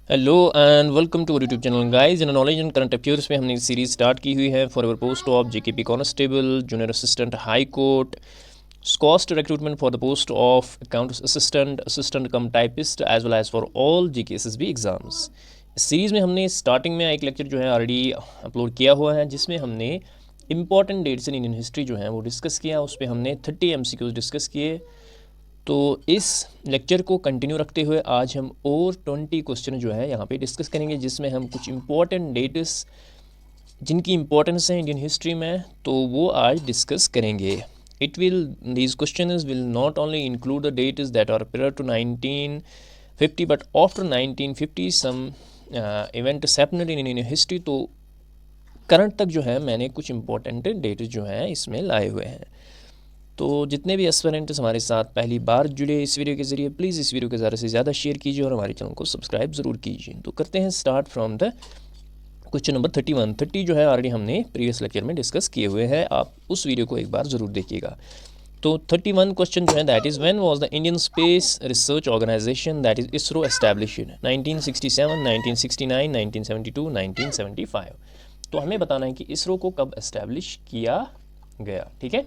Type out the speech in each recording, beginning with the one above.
Hello and welcome to YouTube channel guys. इन knowledge and current affairs में हमने series start की हुई है for our post of JKP constable, junior assistant high court, cost recruitment for the post of accounts assistant, assistant cum typist as well as for all JKSSB exams. इस सीरीज़ में हमने starting में एक lecture जो है ऑलरेडी अपलोड किया हुआ है, जिसमें हमने important dates in Indian history जो है वो डिस्कस किया। उस पर हमने 30 एमसीक्यूज डिस्कस किए। तो इस लेक्चर को कंटिन्यू रखते हुए आज हम और 20 क्वेश्चन जो है यहाँ पे डिस्कस करेंगे, जिसमें हम कुछ इंपॉर्टेंट डेट्स जिनकी इंपॉर्टेंस है इंडियन हिस्ट्री में, तो वो आज डिस्कस करेंगे। It will these questions will not only include the dates that are prior to 1950 but after 1950 some events happened in Indian history. तो करंट तक जो है मैंने कुछ इंपॉर्टेंट डेट्स जो हैं इसमें लाए हुए हैं। तो जितने भी एस्पिरेंट्स हमारे साथ पहली बार जुड़े इस वीडियो के ज़रिए, प्लीज़ इस वीडियो को ज़्यादा से ज़्यादा शेयर कीजिए और हमारे चैनल को सब्सक्राइब ज़रूर कीजिए। तो करते हैं start from the question number 30 जो है ऑलरेडी हमने प्रीवियस लेक्चर में डिस्कस किए हुए हैं। आप उस वीडियो को एक बार ज़रूर देखिएगा। तो 31 क्वेश्चन जो है that is when was the Indian space research organisation that is ISRO established? 1967, 1969, 1972, 1975। तो हमें बताना है कि इसरो को कब एस्टैब्लिश किया गया। ठीक है,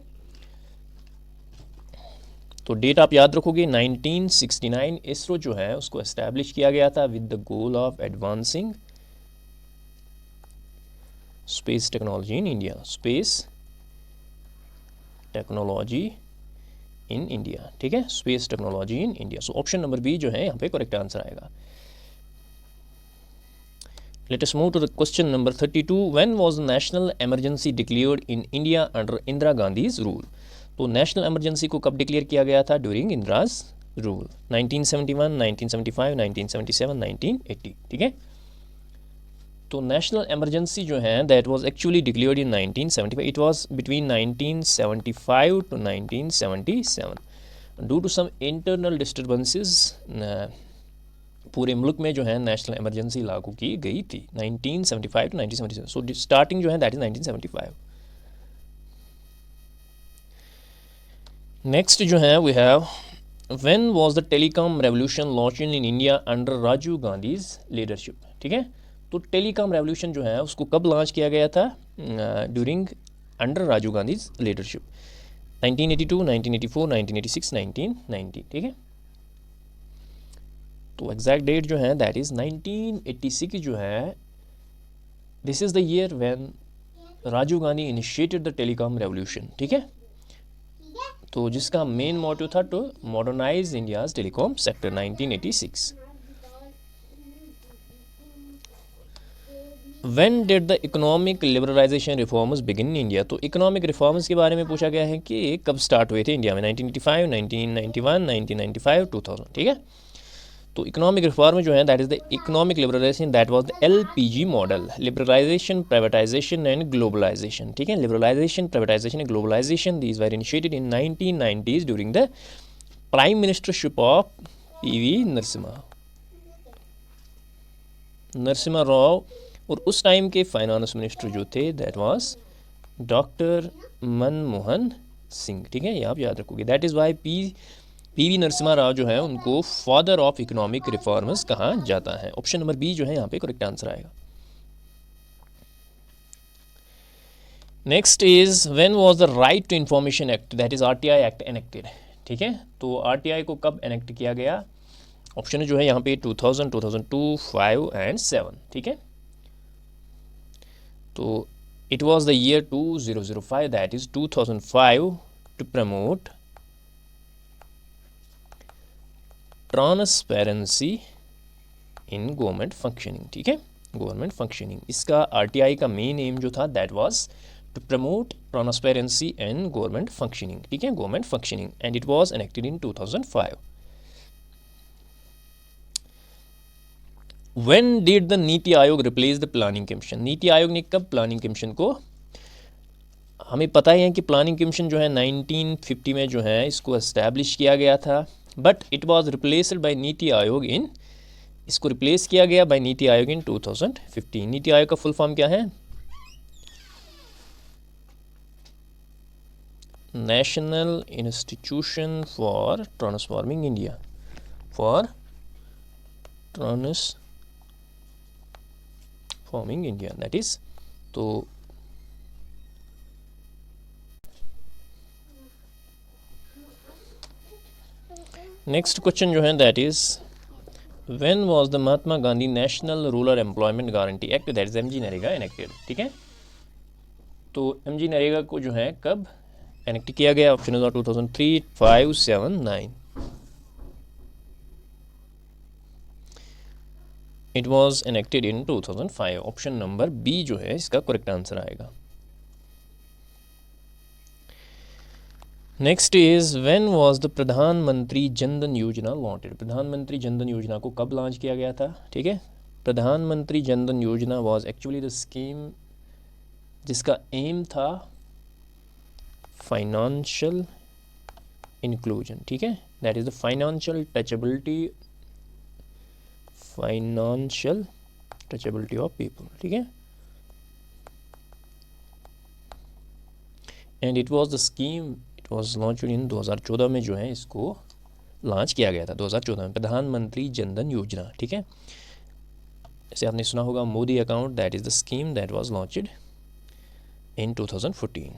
तो डेट आप याद रखोगे 1969 इसरो जो है उसको एस्टैब्लिश किया गया था with the goal of advancing space technology in India. Space technology in India, ठीक है, space technology in India. So option number B जो है यहाँ पे करेक्ट आंसर आएगा। Let us move to the question number 32। When was national emergency declared in India under Indira Gandhi's rule? तो national emergency को कब डिक्लेयर किया गया था? During Indira's rule. 1971, 1975, 1977, 1980। ठीक है, तो नेशनल इमरजेंसी जो है that was actually declared in 1975। It was between 1975 to 1977 due to some internal disturbances. पूरे मुल्क में जो है नेशनल इमरजेंसी लागू की गई थी 1975 टू 1977। सो स्टार्टिंग जो है दैट इज 1975। नेक्स्ट जो है we have when was the telecom revolution launched in India under Rajiv Gandhi's leadership? ठीक है, तो टेलीकॉम रेवोल्यूशन जो है उसको कब लॉन्च किया गया था? During under Rajiv Gandhi's leadership. 1982, 1984, 1986, 1990। ठीक है, तो एग्जैक्ट डेट जो है दैट इज़ 1986 जो है। This is the year when Rajiv Gandhi initiated the telecom revolution. ठीक है, तो जिसका मेन मोटिव था to modernise India's telecom sector 1986। When did the economic liberalisation reforms begin in India? तो इकोनॉमिक रिफॉर्म्स के बारे में पूछा गया है कि कब स्टार्ट हुए थे इंडिया में। 1985, 1991, 1995, 2000। ठीक है, तो इकोनॉमिक रिफॉर्म जो है that is the economic liberalisation that was the LPG model, liberalisation, privatisation and globalisation. ठीक है, liberalisation, privatisation and globalisation these were initiated in 1990s during the prime ministership of PV Narasimha Rao, और उस टाइम के finance minister जो थे that was doctor Manmohan Singh. ठीक है, ये आप याद रखोगे। That is why PV Narasimha Rao जो है उनको फादर ऑफ इकोनॉमिक रिफॉर्म्स कहा जाता है। ऑप्शन नंबर बी जो है यहाँ पे करेक्ट आंसर आएगा। Next is when was the right to information act that is RTI act enacted? ठीक है, तो आरटीआई को कब एनेक्ट किया गया? ऑप्शन जो है यहाँ पे 2000, 2002, 5 एंड 7। ठीक है, तो it was the year 2005 that is 2005 to promote transparency in government functioning. ठीक है, गवर्नमेंट फंक्शनिंग, इसका आरटीआई का मेन एम जो था that was to promote transparency in government functioning. ठीक है, government functioning, and it was enacted in 2005। When did the NITI Aayog replace the planning commission? NITI Aayog ने कब प्लानिंग कमीशन को, हमें पता ही है कि प्लानिंग कमीशन जो है 1950 में जो है इसको एस्टैब्लिश किया गया था, but it was replaced by NITI Aayog इन, इसको रिप्लेस किया गया बाय नीति आयोग इन 2015। नीति आयोग का फुल फॉर्म क्या है? National institution for transforming India, for transforming forming India, that is. तो नेक्स्ट क्वेश्चन जो है that is when was the Mahatma Gandhi national rural employment guarantee act, that is MG NREGA enacted, ठीक है। तो एमजी नरेगा को जो है कब एनेक्ट किया गया? Option is 2003, 5, 7, 9। It was enacted in 2005। Option number B जो है इसका करेक्ट आंसर आएगा। Next is when was the Pradhan Mantri Jan Dhan योजना लॉन्चड। प्रधानमंत्री जनधन योजना को कब लॉन्च किया गया था? ठीक है, प्रधानमंत्री जनधन योजना वाज एक्चुअली द स्कीम जिसका एम था फाइनेंशियल इंक्लूजन, ठीक है, that is the financial touchability of people, ठीक है। And it was the scheme, it was launched in 2014 में जो है इसको लॉन्च किया गया था, 2014 में प्रधानमंत्री जनधन योजना, ठीक है। जैसे आपने सुना होगा Modi account, that is the scheme that was launched in 2014।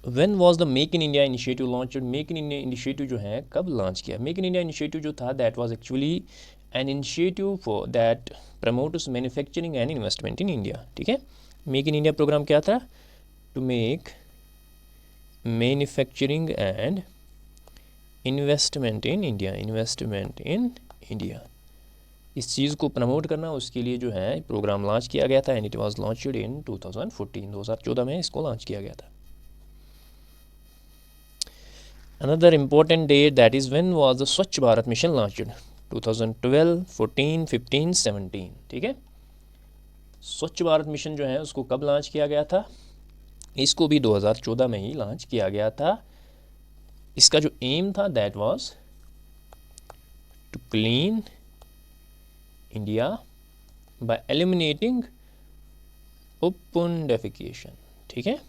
When was the make in India initiative launch? Make in India initiative जो है कब लॉन्च किया? मेक इन इंडिया इनिशिएटिव जो था that was actually an initiative for that promotes manufacturing and investment in India, ठीक है। Make in India programme क्या था? To make manufacturing and investment in India, इस चीज़ को प्रमोट करना, उसके लिए जो है प्रोग्राम लॉन्च किया गया था। And it was launched in 2014 में इसको लॉन्च किया गया था। Another important date, that is when was the स्वच्छ भारत मिशन launched? 2012, 14, 15, 17, ठीक है। स्वच्छ भारत मिशन जो है उसको कब लॉन्च किया गया था? इसको भी 2014 में ही लॉन्च किया गया था। इसका जो एम था that was to clean India by eliminating open defecation, ठीक है,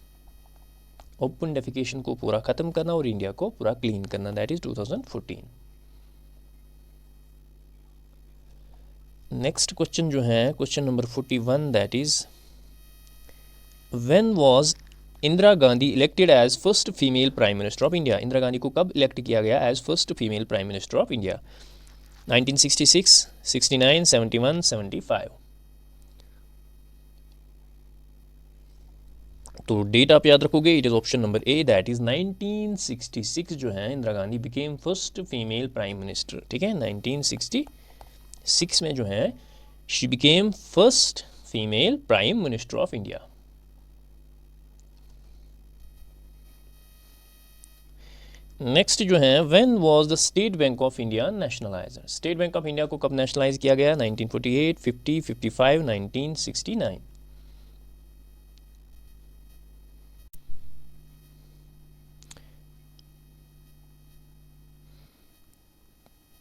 ओपन डेफिकेशन को पूरा ख़त्म करना और इंडिया को पूरा क्लीन करना, दैट इज 2014। नेक्स्ट क्वेश्चन जो है question number 41, that is when was Indira Gandhi elected as first female prime minister of India? Indira Gandhi को कब इलेक्ट किया गया as first female prime minister of India? 1966, 69, 71, 75। तो डेट आप याद रखोगे, it is option number A, that is 1966 जो है Indira Gandhi became first female prime minister, ठीक है। 1966 में जो है she became first female prime minister of India. Next जो है when was the state Bank of India nationalised? State Bank of India को कब नेशनलाइज किया गया? 1948, 50, 55, 1969।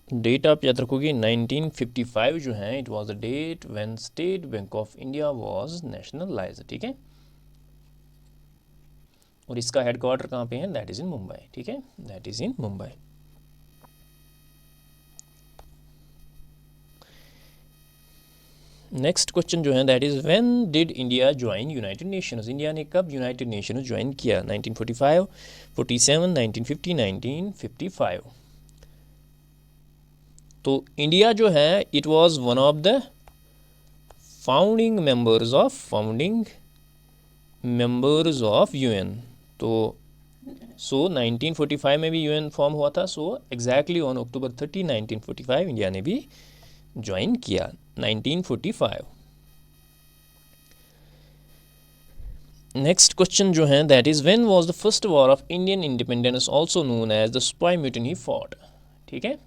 डेट आप याद रखोगे 1955 जो है it was the date when State Bank of India was nationalised, ठीक है। और इसका हेडक्वार्टर कहाँ पे है? दैट इज इन मुंबई, ठीक है, that is in Mumbai. Next question जो है that is when did India join United Nations? India ने कब यूनाइटेड नेशंस ज्वाइन किया? 1945, 47, 1950, 1955। तो इंडिया जो है it was one of the founding members of UN. तो 1945 में भी यूएन फॉर्म हुआ था। एग्जैक्टली ऑन अक्टूबर 30, 1945 इंडिया ने भी ज्वाइन किया, 1945। नेक्स्ट क्वेश्चन जो है that is when was the first war of Indian independence also known as the sipahi mutiny fought? ठीक है,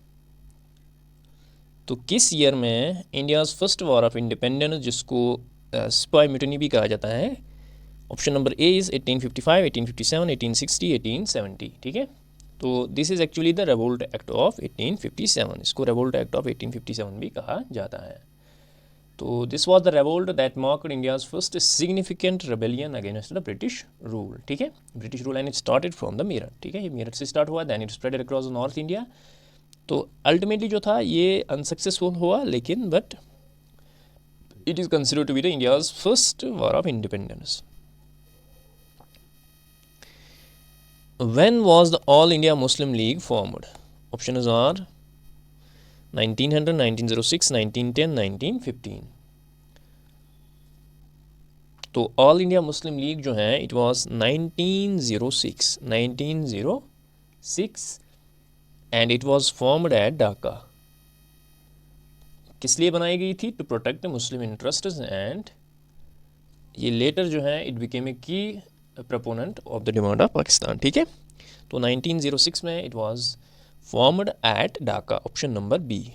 तो किस ईयर में India's first war of independence, जिसको सिपाही म्यूटिनी भी कहा जाता है, ऑप्शन नंबर ए इज 1855, 1857, 1860, 1870। ठीक है, तो this is actually the revolt act of 1857। इसको रेवोल्ट एक्ट ऑफ 1857 भी कहा जाता है। तो this was the revolt that marked India's first significant rebellion against the British rule. ठीक है, British rule, and it started from the Meerut. ठीक है, ये मेरठ से स्टार्ट हुआ, then it spread across north India, तो अल्टीमेटली जो था ये अनसक्सेसफुल हुआ, लेकिन but it is considered to be the India's first war of independence. When was the All India Muslim League formed? Options are 1900, 1906, 1910, 1915. तो all India Muslim League जो है it was 1906 and it was formed at Dhaka. किस लिए बनाई गई थी? To protect Muslim interests and ये later जो है it became a key proponent of the demand of Pakistan. ठीक है, तो 1906 में it was formed at Dhaka, option number B.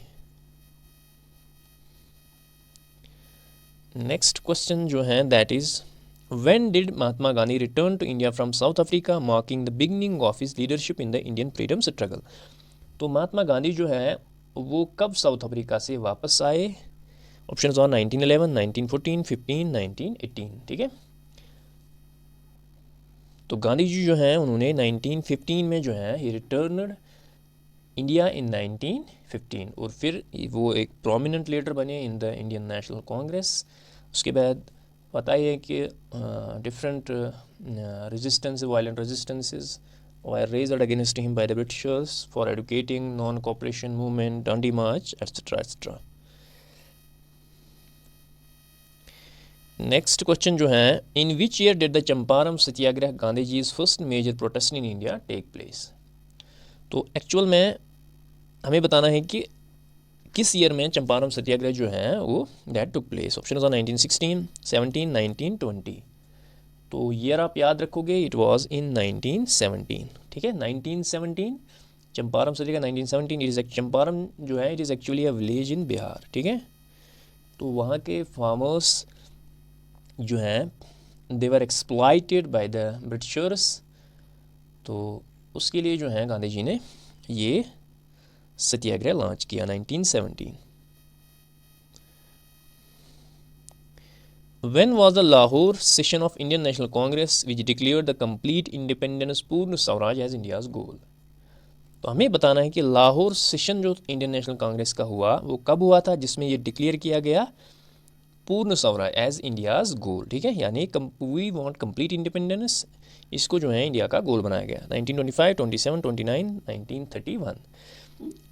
Next question जो है that is when did Mahatma Gandhi return to India from South Africa marking the beginning of his leadership in the Indian freedom struggle. तो महात्मा गांधी जो है वो कब साउथ अफ्रीका से वापस आए? Options are 1911, 1914, 15, 1918। ठीक है, तो गांधी जी जो है उन्होंने 1915 में जो है ये रिटर्नड इंडिया इन 1915 और फिर वो एक प्रोमिनेंट लीडर बने in the Indian national Congress. उसके बाद पता ही है कि different resistance, violent resistances were raised against him by the Britishers for educating non-cooperation movement, Dandi March, etc. etc. Next question जो है in which year did the Champaran Satyagraha Gandhi ji first major protest in India take place. तो actual में हमें बताना है कि किस year में चंपारण सत्याग्रह जो है वो दैट टुक प्लेस। ऑप्शन है 1916, 17, 19, 20। तो ईयर आप याद रखोगे इट वाज इन 1917। ठीक है, 1917 चंपारण सत्याग्रह 1917। इट इज़ चंपारण जो है it is actually a village in Bihar. ठीक है, तो वहाँ के फार्मर्स जो हैं दे वर एक्सप्लॉइटेड बाय द ब्रिटिशर्स। तो उसके लिए जो है गांधी जी ने ये सत्याग्रह लॉन्च किया 1917। When was the Lahore session of Indian National Congress which declared the complete independence पूर्ण स्वराज as India's goal? तो हमें बताना है कि लाहौर सेशन जो इंडियन नेशनल कांग्रेस का हुआ वो कब हुआ था, जिसमें ये डिक्लेयर किया गया पूर्ण स्वराज एज इंडियाज़ गोल। ठीक है, यानी वी वांट कंप्लीट इंडिपेंडेंस, इसको जो है इंडिया का गोल बनाया गया 1925, 27, 29, 1931।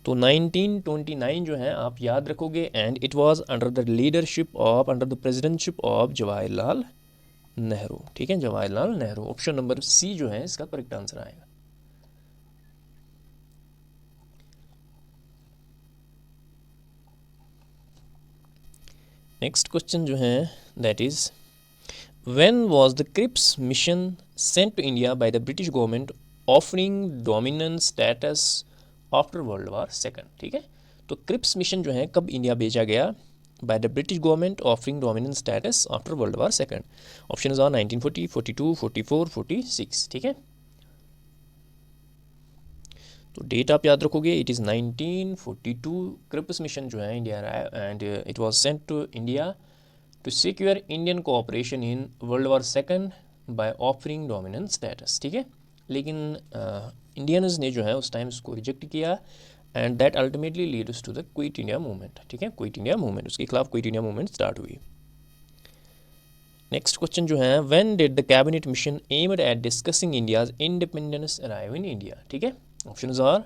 तो 1929 जो है आप याद रखोगे and it was under the leadership of under the presidentship of Jawaharlal Nehru. ठीक है, Jawaharlal Nehru. Option number C जो है इसका करेक्ट आंसर आएगा। नेक्स्ट क्वेश्चन जो है that is when was the Cripps mission sent to India by the British government offering dominance status after world war second. ठीक है, तो क्रिप्स मिशन जो है कब इंडिया भेजा गया by the British government offering dominance status after world war second. Option are 1940, 42, 44, 46। ठीक है, तो डेट आप याद रखोगे इट इज़ 1942 क्रिप्स मिशन जो है इंडिया आया and it was sent to India to secure Indian cooperation in world war second by offering dominance status. ठीक है, लेकिन इंडियंस ने जो है उस टाइम उसको रिजेक्ट किया and that ultimately leads to the quit India movement. ठीक है, क्विट इंडिया मूवमेंट, उसके खिलाफ क्विट इंडिया मूवमेंट स्टार्ट हुई। नेक्स्ट क्वेश्चन जो है when did the cabinet mission aimed at discussing India's independence arrive in India. ठीक है, options are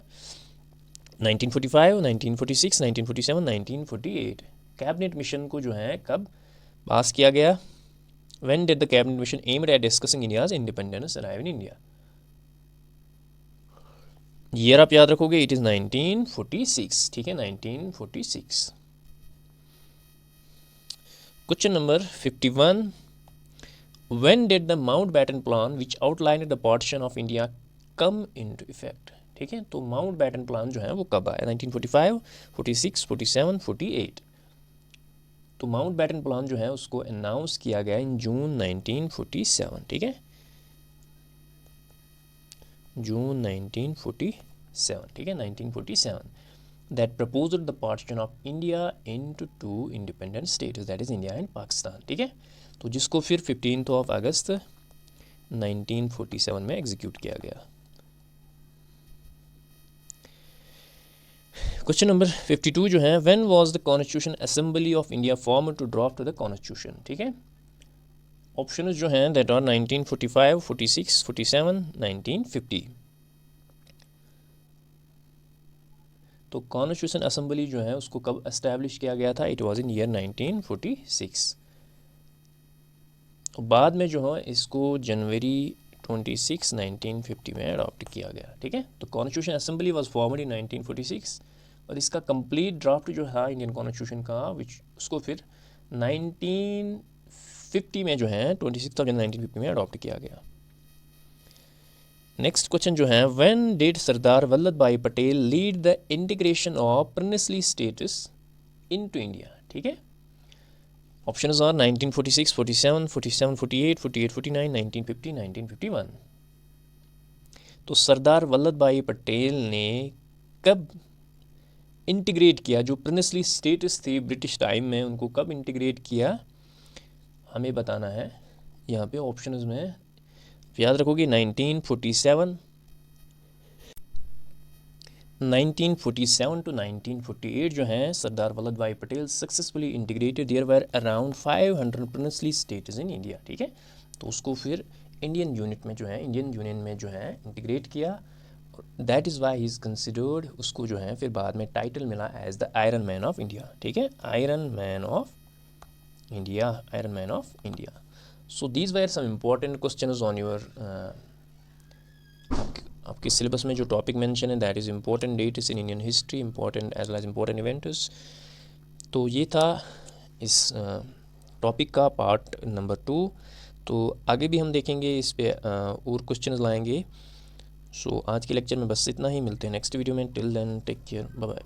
1945, 1946, 1947, 1948। Cabinet mission को जो है कब पास किया गया? When did the cabinet mission aimed at discussing India's independence arrive in India. Year आप याद रखोगे इट इज 1946। ठीक है, 1946। Question number 51 when did the Mountbatten plan which outlined the partition of India come into effect. ठीक है, तो Mountbatten plan जो है वो कब आया? 1945, 46, 47, 48। तो माउंटबैटन प्लान जो है उसको अनाउंस किया गया इन जून 1947। ठीक है, जून 1947। ठीक है, 1947 that proposed the partition of India into two independent states that is India and Pakistan. ठीक है, तो जिसको फिर 15 अगस्त 1947 में एग्जीक्यूट किया गया। क्वेश्चन नंबर 52 जो है, when was the constitution assembly of India form to draft the constitution. ठीक है, ऑप्शन जो हैं दैट आर 1945, 46, 47, 1950। तो कॉन्स्टिट्यूशन असेंबली जो है उसको कब एस्टैब्लिश किया गया था? It was in year 1946। बाद में जो है इसको जनवरी 26, 1950 में अडॉप्ट किया गया। ठीक है, तो constitution assembly was formed in 1946 और इसका कंप्लीट ड्राफ्ट जो है इंडियन कॉन्स्टिट्यूशन का उसको फिर 1950 में जो है 26 ऑफ जनवरी 1950 में अडॉप्ट किया गया। नेक्स्ट क्वेश्चन जो है, when did Sardar Vallabhbhai Patel lead the integration of princely states into India? ठीक है, ऑप्शंस आर 1946, 47, 47, 48, 48, 49, 1950, 1951। तो सरदार वल्लभ भाई पटेल ने कब इंटीग्रेट किया, जो प्रिंसली स्टेट्स थी ब्रिटिश टाइम में, उनको कब इंटीग्रेट किया हमें बताना है। यहाँ पे ऑप्शंस में याद रखोगे 1947 टू 1948 जो हैं Sardar Vallabhbhai Patel successfully integrated. There were around 500 princely states in India. ठीक है, तो उसको फिर इंडियन यूनिट में जो है, इंडियन यूनियन में जो है इंटीग्रेट किया। That is why he is considered, उसको जो है फिर बाद में टाइटल मिला as the iron man of India. ठीक है, iron man of India, iron man of India. So these were some important questions on your, आपके सिलेबस में जो टॉपिक मेंशन है that is important dates in Indian history, important as well as important events. तो ये था इस topic का part number 2। तो आगे भी हम देखेंगे इस पे और क्वेश्चंस लाएंगे। सो आज के लेक्चर में बस इतना ही, मिलते हैं नेक्स्ट वीडियो में। Till then take care, bye bye.